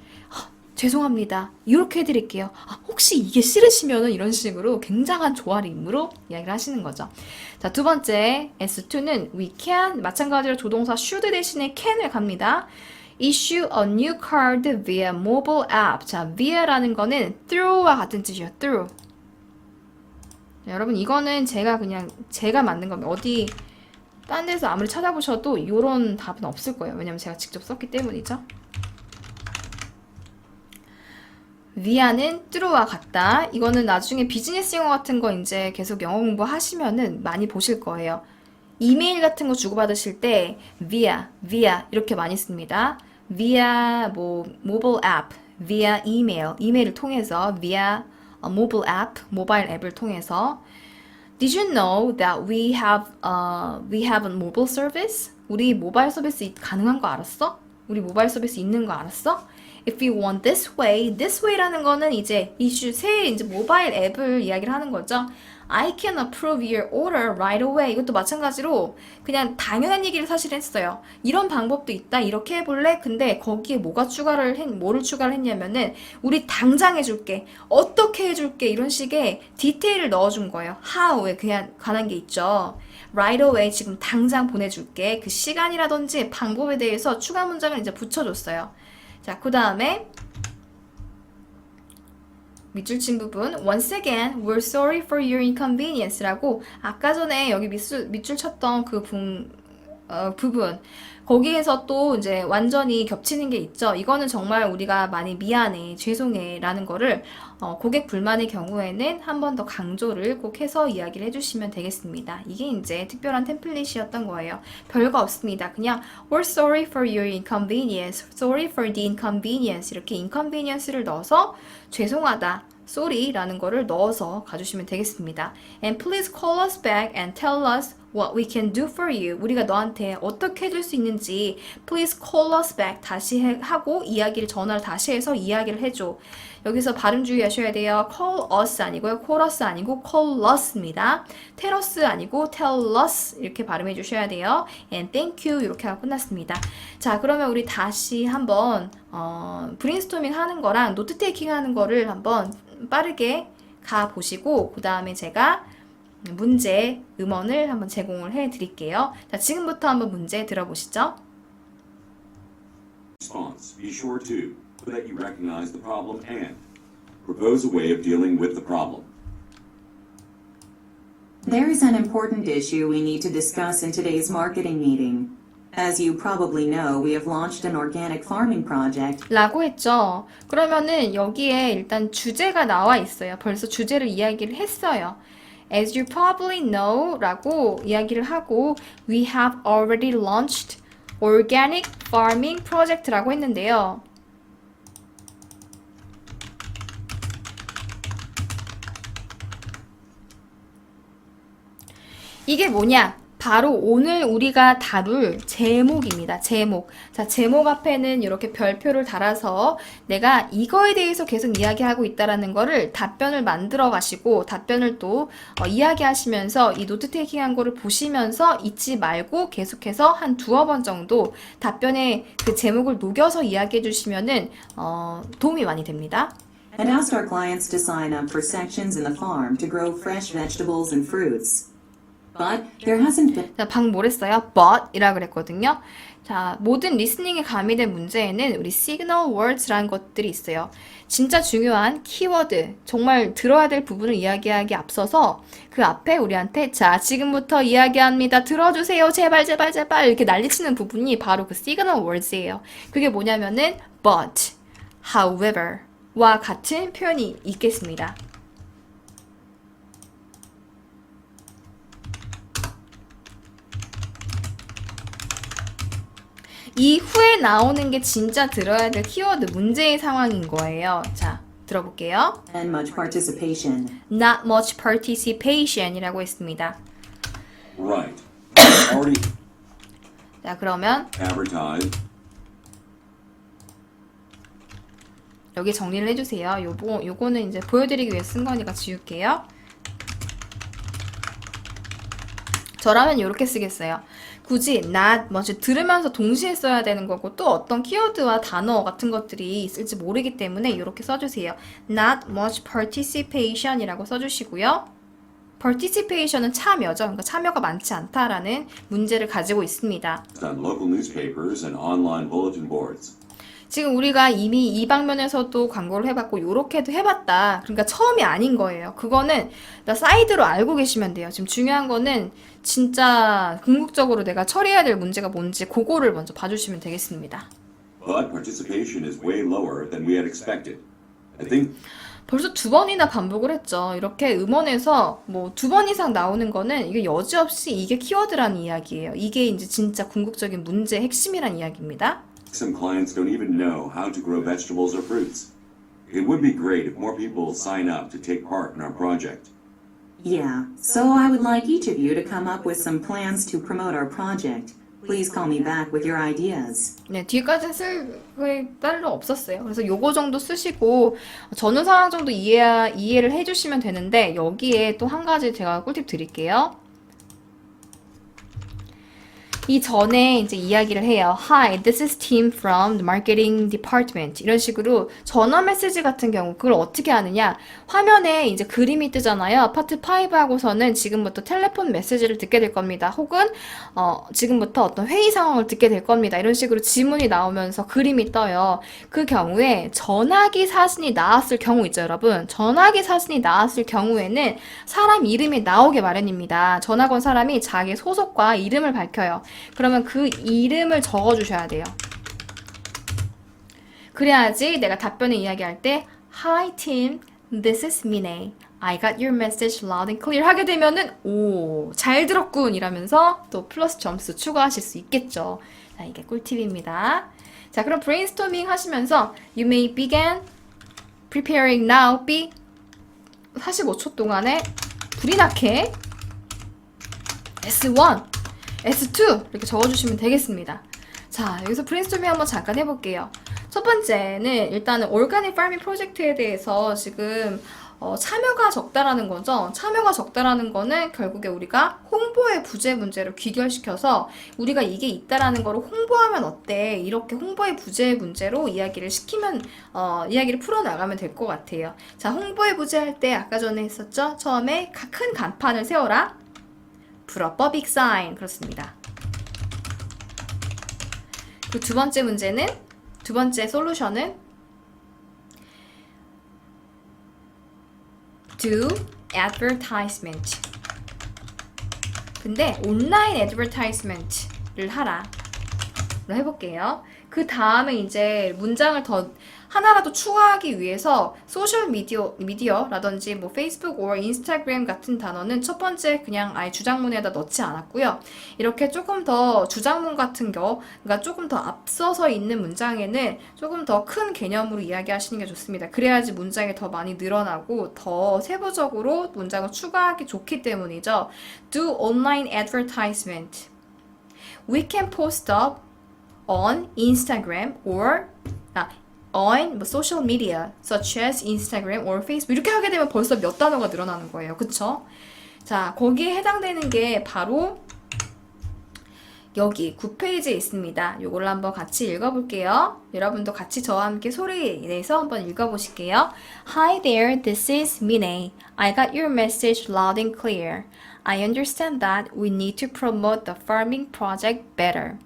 죄송합니다. 이렇게 해드릴게요. 혹시 이게 싫으시면은 이런 식으로 굉장한 조아림으로 이야기를 하시는 거죠. 자, 두 번째 S2는 we can 마찬가지로 조동사 should 대신에 can을 갑니다. Issue a new card via mobile app. 자, via라는 거는 through와 같은 뜻이에요. through. 자, 여러분 이거는 제가 만든 겁니다. 어디 딴 데서 아무리 찾아보셔도 이런 답은 없을 거예요. 왜냐면 제가 직접 썼기 때문이죠. via는 through와 같다. 이거는 나중에 비즈니스 용어 같은 거 이제 계속 영어 공부하시면은 많이 보실 거예요. 이메일 같은 거 주고받으실 때 via 이렇게 많이 씁니다. via mobile app, via 이메일을 통해서 via mobile app, 모바일 앱을 통해서 Did you know that we have a mobile service? 우리 모바일 서비스 가능한 거 알았어? 우리 모바일 서비스 있는 거 알았어? If you want this way라는 거는 이제 새 이제 모바일 앱을 이야기를 하는 거죠. I can approve your order right away. 이것도 마찬가지로 그냥 당연한 얘기를 사실 했어요. 이런 방법도 있다. 이렇게 해볼래? 근데 거기에 뭐를 추가를 했냐면은 우리 당장 해줄게. 어떻게 해줄게. 이런 식의 디테일을 넣어준 거예요. how에 그냥 관한 게 있죠. right away 지금 당장 보내줄게. 그 시간이라든지 방법에 대해서 추가 문장을 이제 붙여줬어요. 자, 그 다음에 밑줄 친 부분 Once again, we're sorry for your inconvenience라고 아까 전에 여기 밑줄 쳤던 그 부분 거기에서 또 이제 완전히 겹치는 게 있죠. 이거는 정말 우리가 많이 미안해, 죄송해 라는 거를 고객 불만의 경우에는 한 번 더 강조를 꼭 해서 이야기를 해주시면 되겠습니다. 이게 이제 특별한 템플릿이었던 거예요. 별거 없습니다. 그냥 We're sorry for your inconvenience, sorry for the inconvenience 이렇게 inconvenience를 넣어서 죄송하다, sorry라는 거를 넣어서 가주시면 되겠습니다. And please call us back and tell us what we can do for you. 우리가 너한테 어떻게 해줄 수 있는지 please call us back 다시 하고 전화를 다시 해서 이야기를 해줘. 여기서 발음 주의하셔야 돼요. call us 아니고요. call us 아니고 call us입니다. tell us 아니고 tell us 이렇게 발음해 주셔야 돼요. and thank you 이렇게 하고 끝났습니다. 자, 그러면 우리 다시 한번 브레인스토밍 하는 거랑 노트 테이킹 하는 거를 한번 빠르게 가 보시고 그 다음에 제가 문제 음원을 한번 제공을 해 드릴게요. 자, 지금부터 한번 문제 들어보시죠. Response. Be sure to that you recognize the problem and propose a way of dealing with the problem. There is an important issue we need to discuss in today's marketing meeting. As you probably know, we have launched an organic farming project. 라고 했죠. 그러면은 여기에 일단 주제가 나와 있어요. 벌써 주제를 이야기를 했어요. As you probably know 라고 이야기를 하고 We have already launched organic farming project라고 했는데요. 이게 뭐냐? 바로 오늘 우리가 다룰 제목입니다. 제목. 자, 제목 앞에는 이렇게 별표를 달아서 내가 이거에 대해서 계속 이야기하고 있다라는 거를 답변을 만들어 가시고 답변을 또 이야기하시면서 이 노트 테이킹 한 거를 보시면서 잊지 말고 계속해서 한 두어 번 정도 답변에 그 제목을 녹여서 이야기해 주시면은 도움이 많이 됩니다. And asked our clients to sign up for sections in the farm to grow fresh vegetables and fruits. But there hasn't been. 자, 방금 뭐랬어요? But 이라 그랬거든요. 자, 모든 리스닝에 가미된 문제에는 우리 signal words라는 것들이 있어요. 진짜 중요한 키워드, 정말 들어야 될 부분을 이야기하기 앞서서 그 앞에 우리한테 자, 지금부터 이야기합니다. 들어주세요. 제발, 제발, 제발 이렇게 난리치는 부분이 바로 그 signal words예요. 그게 뭐냐면은 but, however 와 같은 표현이 있겠습니다. 이 후에 나오는 게 진짜 들어야 될 키워드 문제의 상황인 거예요. 자, 들어볼게요. And much participation. Not much participation 이라고 했습니다. Right. Already 자, 그러면 advertised. 여기 정리를 해주세요. 요거는 이제 보여드리기 위해 쓴 거니까 지울게요. 저라면 이렇게 쓰겠어요. 굳이 not much 들으면서 동시에 써야 되는 거고 또 어떤 키워드와 단어 같은 것들이 있을지 모르기 때문에 이렇게 써주세요. Not much participation 이라고 써주시고요. participation은 참여죠. 그러니까 참여가 많지 않다라는 문제를 가지고 있습니다. On local newspapers and online bulletin boards. 지금 우리가 이미 이 방면에서도 광고를 해봤고 요렇게도 해봤다. 그러니까 처음이 아닌 거예요. 그거는 나 사이드로 알고 계시면 돼요. 지금 중요한 거는 진짜 궁극적으로 내가 처리해야 될 문제가 뭔지 그거를 먼저 봐주시면 되겠습니다. But participation is way lower than we had expected. I think 벌써 두 번이나 반복을 했죠. 이렇게 음원에서 뭐 두 번 이상 나오는 거는 이게 여지없이 이게 키워드라는 이야기예요. 이게 이제 진짜 궁극적인 문제의 핵심이란 이야기입니다. some clients don't even know how to grow vegetables or fruits. It would be great if more people sign up to take part in our project. Yeah, so I would like each of you to come up with some plans to promote our project. Please call me back with your ideas. 네, 뒤까지 쓸 필요 없었어요. 그래서 요거 정도 쓰시고 전후 상황 정도 이해를 해주시면 되는데 여기에 또 한 가지 제가 꿀팁 드릴게요. 이 전에 이제 이야기를 해요. Hi, this is Tim from the marketing department. 이런 식으로 전화 메시지 같은 경우 그걸 어떻게 하느냐? 화면에 이제 그림이 뜨잖아요. 파트 5하고서는 지금부터 텔레폰 메시지를 듣게 될 겁니다. 혹은 지금부터 어떤 회의 상황을 듣게 될 겁니다. 이런 식으로 지문이 나오면서 그림이 떠요. 그 경우에 전화기 사진이 나왔을 경우 있죠, 여러분. 전화기 사진이 나왔을 경우에는 사람 이름이 나오게 마련입니다. 전화 건 사람이 자기 소속과 이름을 밝혀요. 그러면 그 이름을 적어주셔야 돼요. 그래야지 내가 답변을 이야기할 때 Hi Tim, this is Minnie. I got your message loud and clear 하게 되면은 오, 잘 들었군 이러면서 또 플러스 점수 추가하실 수 있겠죠. 자, 이게 꿀팁입니다. 자, 그럼 브레인스토밍 하시면서 You may begin preparing now. B 45초 동안에 불이 나게 S1, S2 이렇게 적어주시면 되겠습니다. 자, 여기서 브레인스토밍 한번 잠깐 해볼게요. 첫 번째는 일단은 오르가닉 파밍 프로젝트에 대해서 지금 참여가 적다라는 거죠. 참여가 적다라는 거는 결국에 우리가 홍보의 부재 문제를 귀결시켜서 우리가 이게 있다라는 거를 홍보하면 어때? 이렇게 홍보의 부재 문제로 이야기를 시키면 이야기를 풀어나가면 될 것 같아요. 자, 홍보의 부재 할 때 아까 전에 했었죠? 처음에 큰 간판을 세워라. Put up a big sign. 그렇습니다. 그 두 번째 문제는 두 번째 솔루션은 do advertisement. 근데 온라인 advertisement를 하라. 해볼게요. 그 다음에 이제 문장을 더 하나라도 추가하기 위해서 소셜 미디어라든지 뭐 페이스북 or 인스타그램 같은 단어는 첫 번째 그냥 아예 주장문에다 넣지 않았고요. 이렇게 조금 더 주장문 같은 그러니까 조금 더 앞서서 있는 문장에는 조금 더 큰 개념으로 이야기하시는 게 좋습니다. 그래야지 문장이 더 많이 늘어나고 더 세부적으로 문장을 추가하기 좋기 때문이죠. Do online advertisement. We can post up on Instagram or on social media such as Instagram or Facebook. 이렇게 하게 되면 벌써 몇 단어가 늘어나는 거예요. 그쵸? 자, 거기에 해당되는 게 바로 여기 9페이지에 있습니다. 요걸 한번 같이 읽어볼게요. 여러분도 같이 저와 함께 소리 내서 한번 읽어보실게요. Hi there, this is Mine. I got your message loud and clear. I understand that we need to promote the farming project better.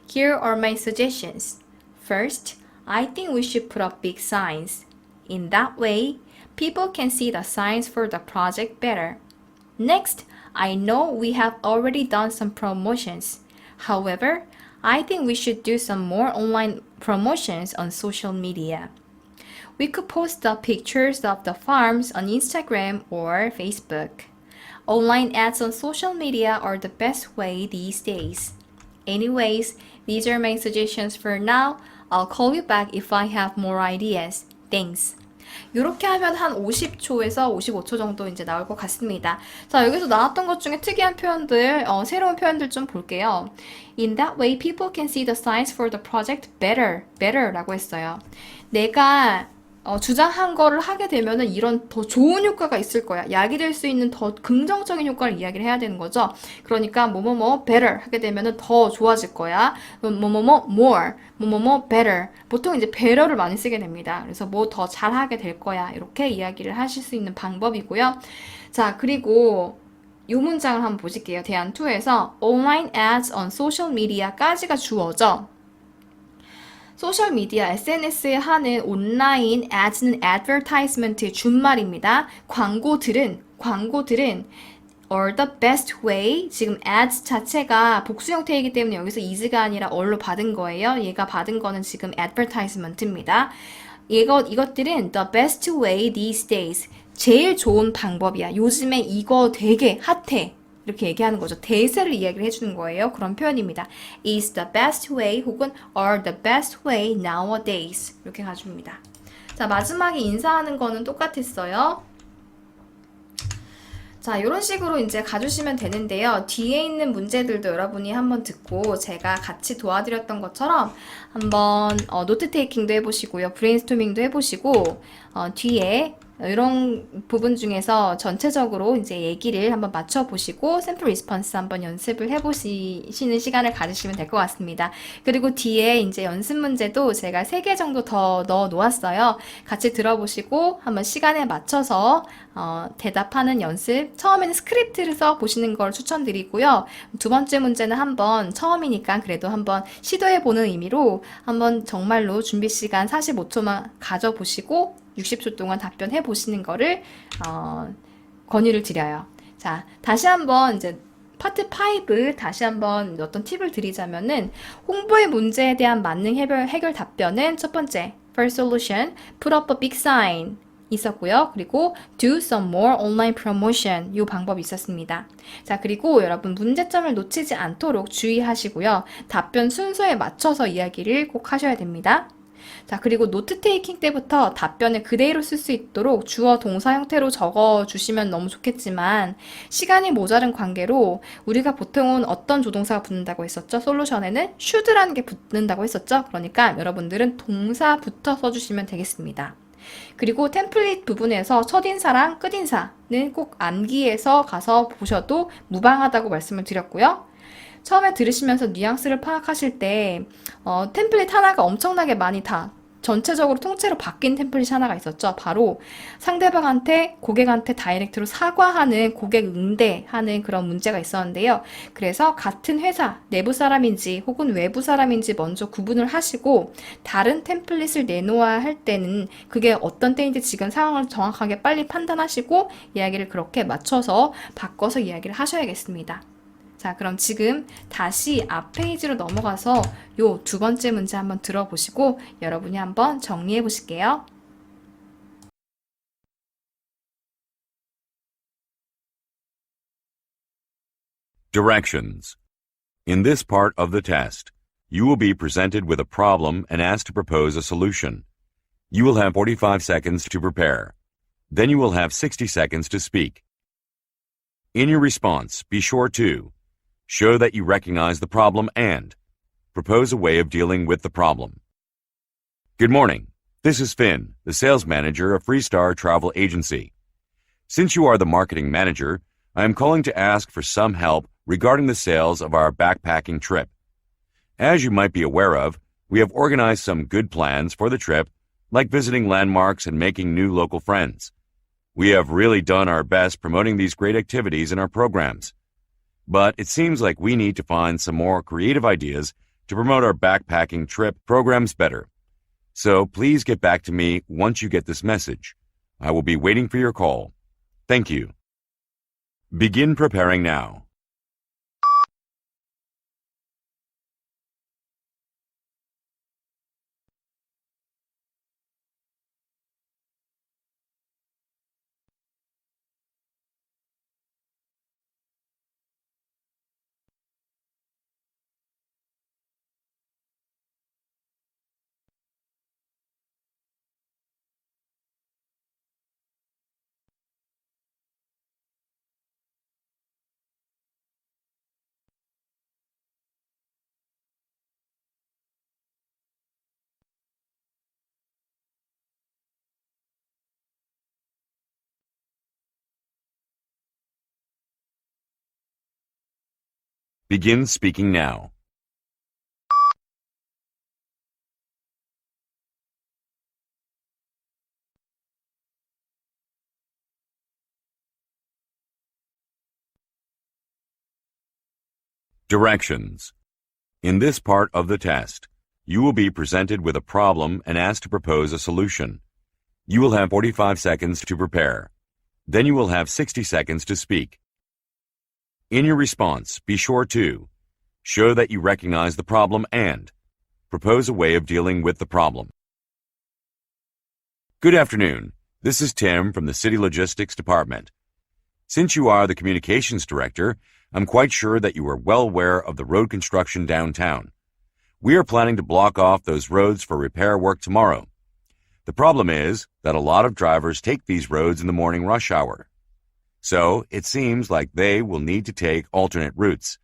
Here are my suggestions. First, I think we should put up big signs. In that way, people can see the signs for the project better. Next, I know we have already done some promotions. However, I think we should do some more online promotions on social media. We could post the pictures of the farms on Instagram or Facebook. Online ads on social media are the best way these days. Anyways, these are my suggestions for now. I'll call you back if I have more ideas. Thanks. 이렇게 하면 한 50초에서 55초 정도 이제 나올 것 같습니다. 자, 여기서 나왔던 것 중에 특이한 표현들, 새로운 표현들 좀 볼게요. In that way, people can see the signs for the project better. better라고 했어요. 내가 주장한 거를 하게 되면은 이런 더 좋은 효과가 있을 거야. 약이 될 수 있는 더 긍정적인 효과를 이야기를 해야 되는 거죠. 그러니까 뭐뭐뭐 better 하게 되면은 더 좋아질 거야. 뭐뭐뭐 more, 뭐뭐뭐 better. 보통 이제 better를 많이 쓰게 됩니다. 그래서 뭐 더 잘하게 될 거야. 이렇게 이야기를 하실 수 있는 방법이고요. 자, 그리고 이 문장을 한번 보실게요. 대안 2에서 online ads on social media까지가 주어져. 소셜미디어, SNS에 하는 온라인 ads는 advertisement의 준말입니다. 광고들은 are the best way. 지금 ads 자체가 복수 형태이기 때문에 여기서 is가 아니라 or로 받은 거예요. 얘가 받은 거는 지금 advertisement입니다. 이것들은 the best way these days. 제일 좋은 방법이야. 요즘에 이거 되게 핫해. 이렇게 얘기하는 거죠. 대세를 이야기를 해주는 거예요. 그런 표현입니다. is the best way 혹은 are the best way nowadays. 이렇게 가줍니다. 자, 마지막에 인사하는 거는 똑같았어요. 자, 이런 식으로 이제 가주시면 되는데요. 뒤에 있는 문제들도 여러분이 한번 듣고 제가 같이 도와드렸던 것처럼 한번 노트 테이킹도 해보시고요. 브레인스토밍도 해보시고 뒤에 이런 부분 중에서 전체적으로 이제 얘기를 한번 맞춰보시고 샘플 리스폰스 한번 연습을 해보시는 시간을 가지시면 될 것 같습니다. 그리고 뒤에 이제 연습 문제도 제가 3개 정도 더 넣어 놓았어요. 같이 들어보시고 한번 시간에 맞춰서 대답하는 연습. 처음에는 스크립트를 써 보시는 걸 추천드리고요. 두 번째 문제는 한번 처음이니까 그래도 한번 시도해보는 의미로 한번 정말로 준비 시간 45초만 가져보시고 60초 동안 답변해 보시는 거를 권유를 드려요. 자, 다시 한번 이제 파트 5 다시 한번 어떤 팁을 드리자면은 홍보의 문제에 대한 만능 해결 답변은 첫 번째 first solution, put up a big sign 있었고요. 그리고 do some more online promotion 이 방법이 있었습니다. 자, 그리고 여러분 문제점을 놓치지 않도록 주의하시고요. 답변 순서에 맞춰서 이야기를 꼭 하셔야 됩니다. 자, 그리고 노트 테이킹 때부터 답변을 그대로 쓸 수 있도록 주어 동사 형태로 적어 주시면 너무 좋겠지만 시간이 모자른 관계로 우리가 보통은 어떤 조동사가 붙는다고 했었죠? 솔루션에는 should라는 게 붙는다고 했었죠? 그러니까 여러분들은 동사부터 써주시면 되겠습니다. 그리고 템플릿 부분에서 첫인사랑 끝인사는 꼭 암기해서 가서 보셔도 무방하다고 말씀을 드렸고요. 처음에 들으시면서 뉘앙스를 파악하실 때 템플릿 하나가 엄청나게 많이 다 전체적으로 통째로 바뀐 템플릿이 하나가 있었죠. 바로 상대방한테 고객한테 다이렉트로 사과하는 고객 응대하는 그런 문제가 있었는데요. 그래서 같은 회사 내부 사람인지 혹은 외부 사람인지 먼저 구분을 하시고 다른 템플릿을 내놓아야 할 때는 그게 어떤 때인지 지금 상황을 정확하게 빨리 판단하시고 이야기를 그렇게 맞춰서 바꿔서 이야기를 하셔야겠습니다. 자, 그럼 지금 다시 앞 페이지로 넘어가서 요 두 번째 문제 한번 들어보시고 여러분이 한번 정리해 보실게요. Directions. In this part of the test, you will be presented with a problem and asked to propose a solution. You will have 45 seconds to prepare. Then you will have 60 seconds to speak. In your response, be sure to show that you recognize the problem and propose a way of dealing with the problem. Good morning. This is Finn, the sales manager of Freestar Travel Agency. Since you are the marketing manager, I am calling to ask for some help regarding the sales of our backpacking trip. As you might be aware of, we have organized some good plans for the trip, like visiting landmarks and making new local friends. We have really done our best promoting these great activities in our programs. But it seems like we need to find some more creative ideas to promote our backpacking trip programs better. So please get back to me once you get this message. I will be waiting for your call. Thank you. Begin preparing now. Begin speaking now. Directions. In this part of the test, you will be presented with a problem and asked to propose a solution. You will have 45 seconds to prepare. Then you will have 60 seconds to speak. In your response, be sure to show that you recognize the problem and propose a way of dealing with the problem. Good afternoon. This is Tim from the City Logistics Department. Since you are the communications director, I'm quite sure that you are well aware of the road construction downtown. We are planning to block off those roads for repair work tomorrow. The problem is that a lot of drivers take these roads in the morning rush hour. So it seems like they will need to take alternate routes.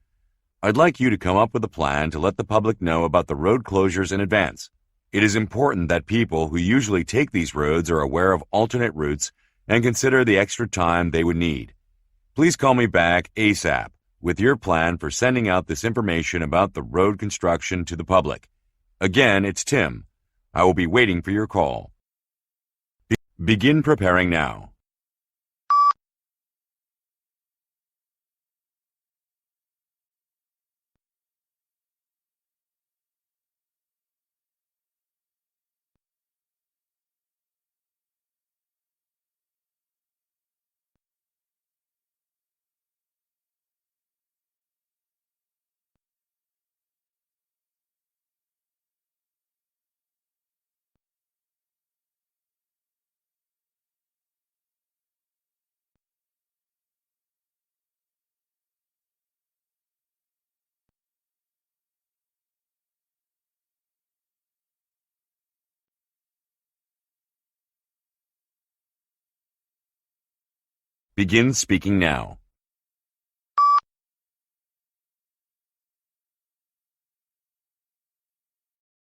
I'd like you to come up with a plan to let the public know about the road closures in advance. It is important that people who usually take these roads are aware of alternate routes and consider the extra time they would need. Please call me back ASAP with your plan for sending out this information about the road construction to the public. Again, it's Tim. I will be waiting for your call. Begin preparing now. Begin speaking now.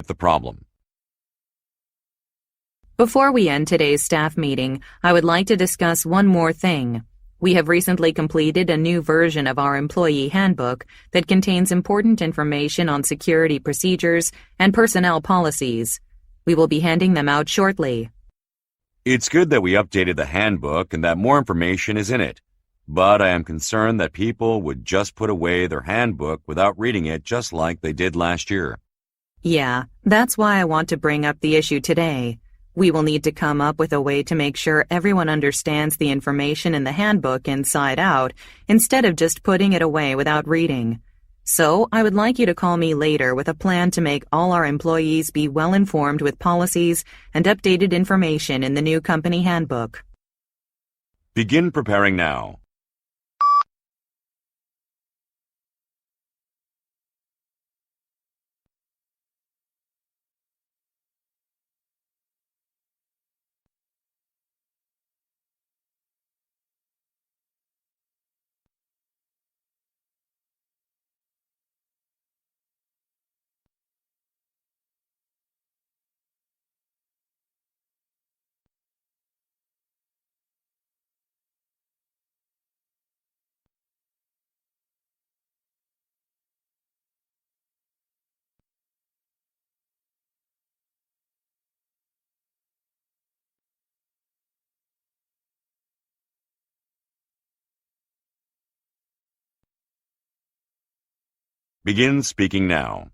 The problem. Before we end today's staff meeting, I would like to discuss one more thing. We have recently completed a new version of our employee handbook that contains important information on security procedures and personnel policies. We will be handing them out shortly. It's good that we updated the handbook and that more information is in it, but I am concerned that people would just put away their handbook without reading it just like they did last year. Yeah, that's why I want to bring up the issue today. We will need to come up with a way to make sure everyone understands the information in the handbook inside out, instead of just putting it away without reading. So, I would like you to call me later with a plan to make all our employees be well informed with policies and updated information in the new company handbook. Begin preparing now. Begin speaking now.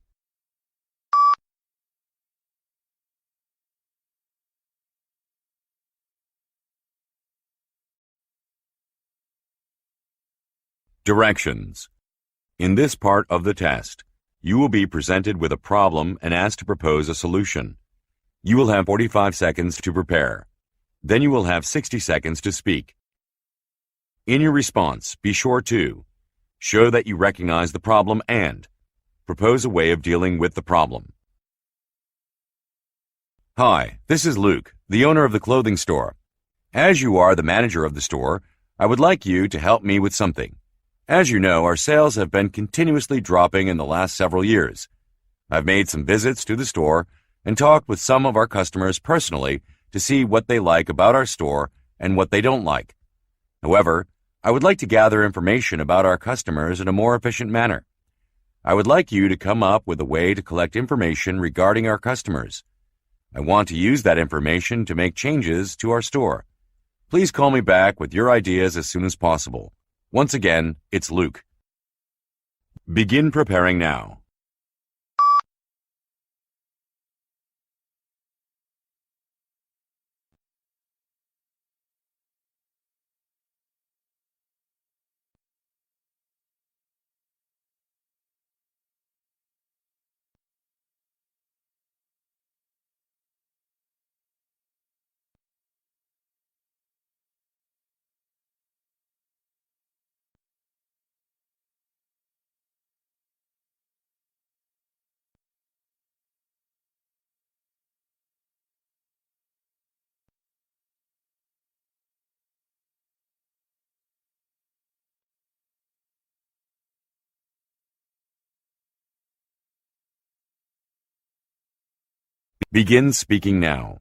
Directions. In this part of the test, you will be presented with a problem and asked to propose a solution. You will have 45 seconds to prepare. Then you will have 60 seconds to speak. In your response, be sure to show that you recognize the problem and propose a way of dealing with the problem. Hi, this is Luke, the owner of the clothing store. As you are the manager of the store, I would like you to help me with something. As you know, our sales have been continuously dropping in the last several years. I've made some visits to the store and talked with some of our customers personally to see what they like about our store and what they don't like. However, I would like to gather information about our customers in a more efficient manner. I would like you to come up with a way to collect information regarding our customers. I want to use that information to make changes to our store. Please call me back with your ideas as soon as possible. Once again, it's Luke. Begin preparing now. Begin speaking now.